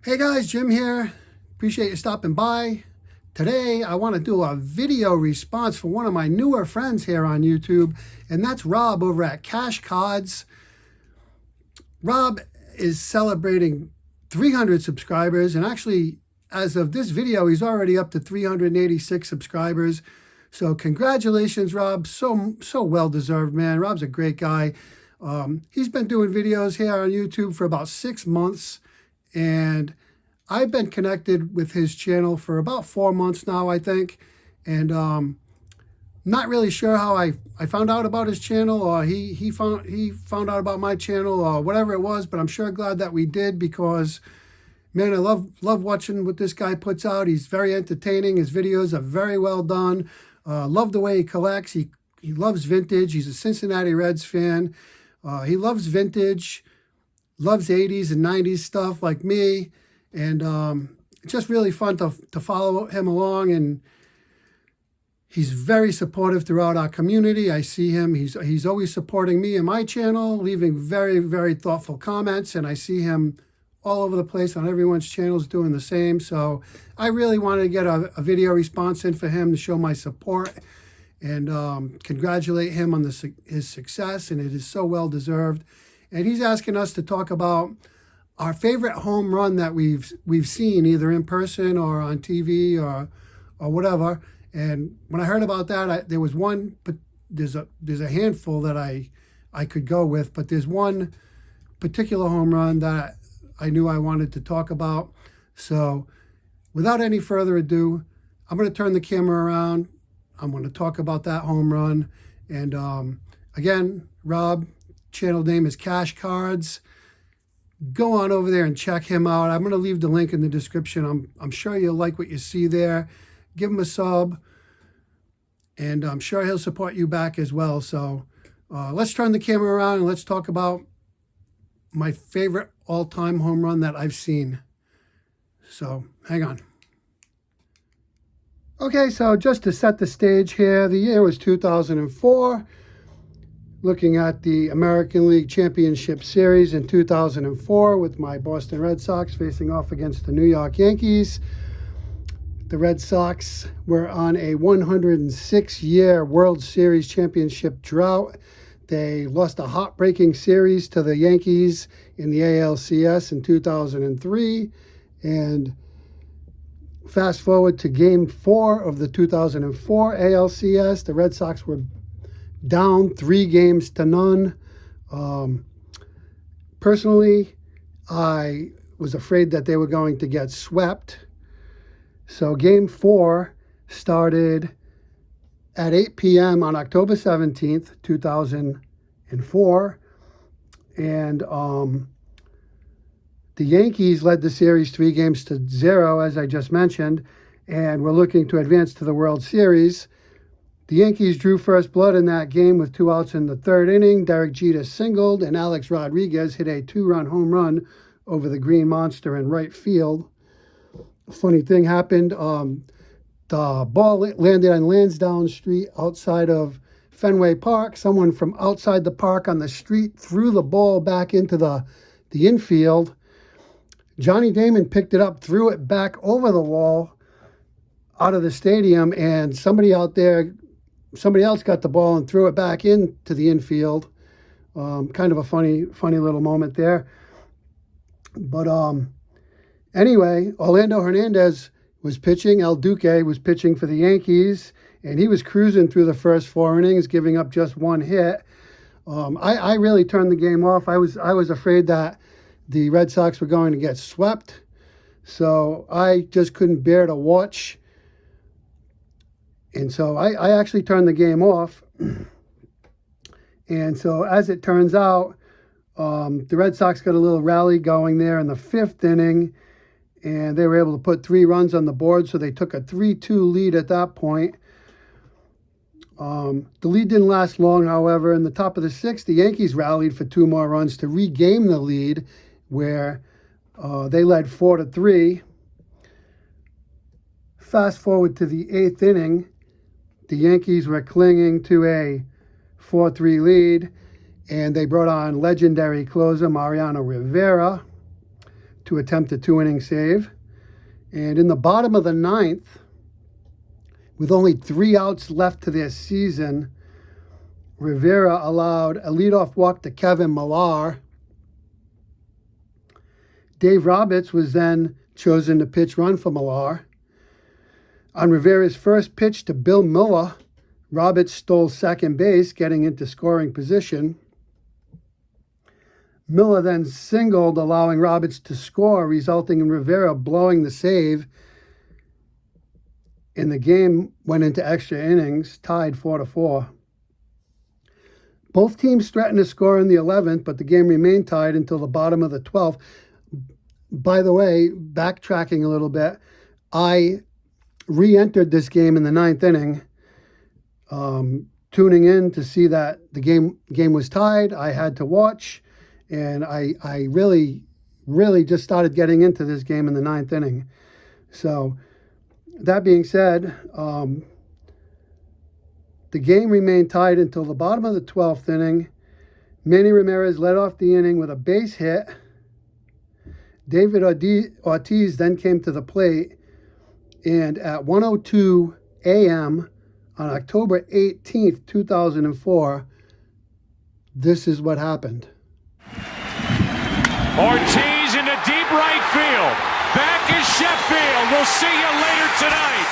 Hey guys, Jim here. Appreciate you stopping by. Today I want to do a video response for one of my newer friends here on YouTube, and that's Rob over at Cash Cards. Rob is celebrating 300 subscribers, and actually, as of this video, he's already up to 386 subscribers. So congratulations, Rob. So well deserved, man. Rob's a great guy. He's been doing videos here on YouTube for about 6 months. And I've been connected with his channel for about 4 months now, I think. And not really sure how I found out about his channel, or he found out about my channel, or whatever it was. But I'm sure glad that we did, because, man, I love watching what this guy puts out. He's very entertaining. His videos are very well done. Love the way he collects. He loves vintage. He's a Cincinnati Reds fan. He loves vintage. Loves 80s and 90s stuff like me, and it's just really fun to follow him along. And he's very supportive throughout our community. I see him, he's always supporting me and my channel, leaving very thoughtful comments, and I see him all over the place on everyone's channels doing the same. So I really wanted to get a video response in for him to show my support and congratulate him on his success, and it is so well deserved. And he's asking us to talk about our favorite home run that we've seen, either in person or on TV or whatever. And when I heard about that, there was one, but there's a handful that I could go with, but there's one particular home run that I knew I wanted to talk about. So without any further ado, I'm going to turn the camera around. I'm going to talk about that home run. And again, Rob, channel name is Cash Cards. Go on over there and check him out. I'm going to leave the link in the description. I'm sure you'll like what you see there. Give him a sub, and I'm sure he'll support you back as well. So let's turn the camera around and let's talk about my favorite all-time home run that I've seen. So hang on. Okay, so just to set the stage here, the year was 2004. Looking at the American League Championship Series in 2004 with my Boston Red Sox facing off against the New York Yankees. The Red Sox were on a 106-year World Series championship drought. They lost a heartbreaking series to the Yankees in the ALCS in 2003. And fast forward to Game 4 of the 2004 ALCS, the Red Sox were down 3-0. Personally, I was afraid that they were going to get swept. So Game 4 started at 8 p.m. on October 17th, 2004. And the Yankees led the series 3-0, as I just mentioned, and were looking to advance to the World Series. The Yankees drew first blood in that game with 2 outs in the 3rd inning. Derek Jeter singled, and Alex Rodriguez hit a 2-run home run over the Green Monster in right field. A funny thing happened. The ball landed on Lansdowne Street outside of Fenway Park. Someone from outside the park on the street threw the ball back into the infield. Johnny Damon picked it up, threw it back over the wall out of the stadium, and somebody else got the ball and threw it back into the infield. Kind of a funny little moment there. But anyway, Orlando Hernandez was pitching. El Duque was pitching for the Yankees, and he was cruising through the first 4 innings, giving up just 1 hit. I really turned the game off. I was afraid that the Red Sox were going to get swept, so I just couldn't bear to watch. And so I actually turned the game off. And so as it turns out, the Red Sox got a little rally going there in the 5th inning, and they were able to put 3 runs on the board, so they took a 3-2 lead at that point. The lead didn't last long, however. In the top of the 6th, the Yankees rallied for 2 more runs to regain the lead, where they led 4-3. Fast forward to the 8th inning. The Yankees were clinging to a 4-3 lead, and they brought on legendary closer Mariano Rivera to attempt a 2-inning save. And in the bottom of the ninth, with only 3 outs left to their season, Rivera allowed a leadoff walk to Kevin Millar. Dave Roberts was then chosen to pitch run for Millar. On Rivera's first pitch to Bill Mueller, Roberts stole second base, getting into scoring position. Miller then singled, allowing Roberts to score, resulting in Rivera blowing the save. And the game went into extra innings, tied 4-4. Both teams threatened to score in the 11th, but the game remained tied until the bottom of the 12th. By the way, backtracking a little bit, I re-entered this game in the 9th inning, tuning in to see that the game was tied. I had to watch, and I really just started getting into this game in the 9th inning. So that being said, the game remained tied until the bottom of the 12th inning. Manny Ramirez led off the inning with a base hit. David Ortiz then came to the plate, and at 1:02 a.m. on October 18th, 2004, this is what happened. Ortiz into deep right field. Back is Sheffield. We'll see you later tonight.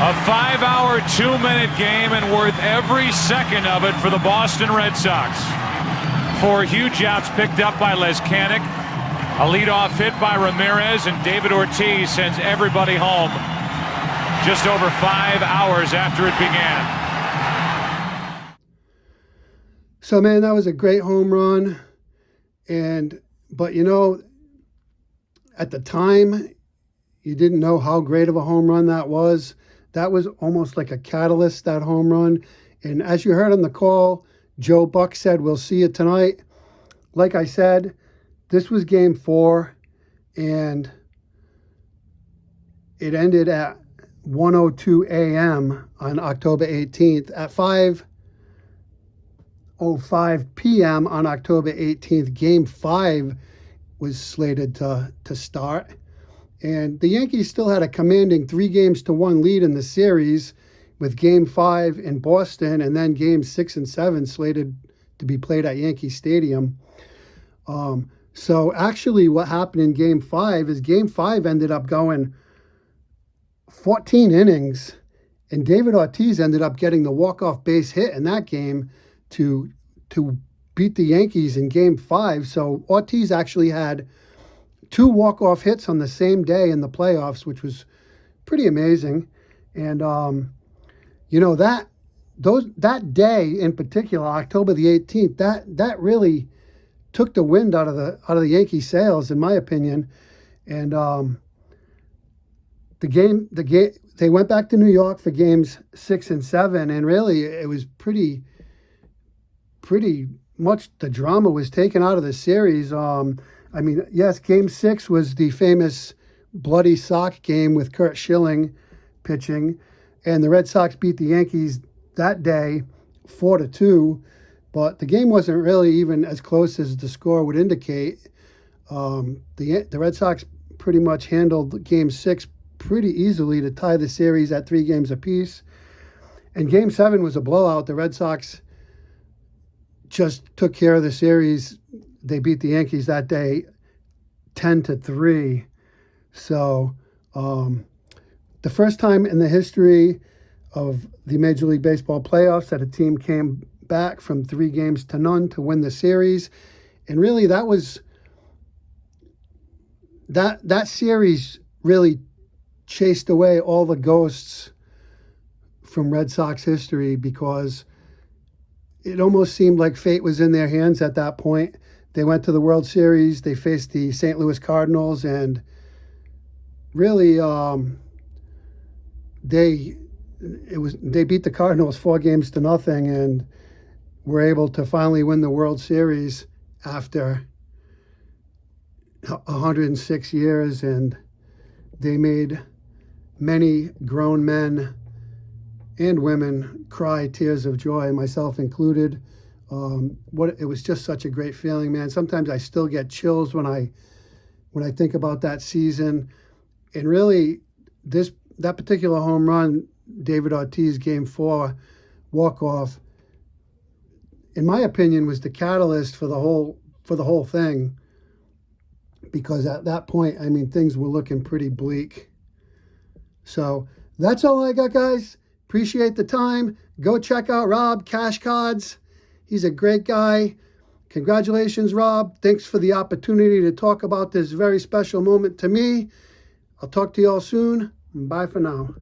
A 5-hour, 2-minute game, and worth every second of it for the Boston Red Sox. 4 huge outs picked up by Leskanic. A leadoff hit by Ramirez, and David Ortiz sends everybody home just over 5 hours after it began. So, man, that was a great home run. But, you know, at the time, you didn't know how great of a home run that was. That was almost like a catalyst, that home run. And as you heard on the call, Joe Buck said, we'll see you tonight. Like I said, this was game 4, and it ended at 1:02 a.m. on October 18th. At 5:05 p.m. on October 18th, game 5 was slated to start. And the Yankees still had a commanding 3-1 lead in the series, with Game 5 in Boston and then Games 6 and 7 slated to be played at Yankee Stadium. So actually what happened in Game 5 is Game 5 ended up going 14 innings, and David Ortiz ended up getting the walk-off base hit in that game to beat the Yankees in Game 5. So Ortiz actually had 2 walk-off hits on the same day in the playoffs, which was pretty amazing. And, you know, that day in particular, October the 18th, that really took the wind out of the Yankee sails, in my opinion. And the game, they went back to New York for games 6 and 7, and really it was pretty much the drama was taken out of the series. I mean, yes, Game 6 was the famous bloody sock game with Curt Schilling pitching, and the Red Sox beat the Yankees that day 4-2, but the game wasn't really even as close as the score would indicate. The Red Sox pretty much handled Game 6 pretty easily to tie the series at 3 games apiece, and Game 7 was a blowout. The Red Sox just took care of the series. They beat the Yankees that day 10-3. So the first time in the history of the Major League Baseball playoffs that a team came back from 3-0 to win the series. And really that was that series really chased away all the ghosts from Red Sox history, because it almost seemed like fate was in their hands at that point. They went to the World Series. They faced the St. Louis Cardinals, and really, they beat the Cardinals 4-0, and were able to finally win the World Series after 106 years. And they made many grown men and women cry tears of joy, myself included. It was just such a great feeling, man. Sometimes I still get chills when I think about that season. And really, that particular home run, David Ortiz Game 4 walk-off, in my opinion, was the catalyst for the whole thing. Because at that point, I mean, things were looking pretty bleak. So that's all I got, guys. Appreciate the time. Go check out Rob Cash Cards. He's a great guy. Congratulations, Rob. Thanks for the opportunity to talk about this very special moment to me. I'll talk to you all soon. Bye for now.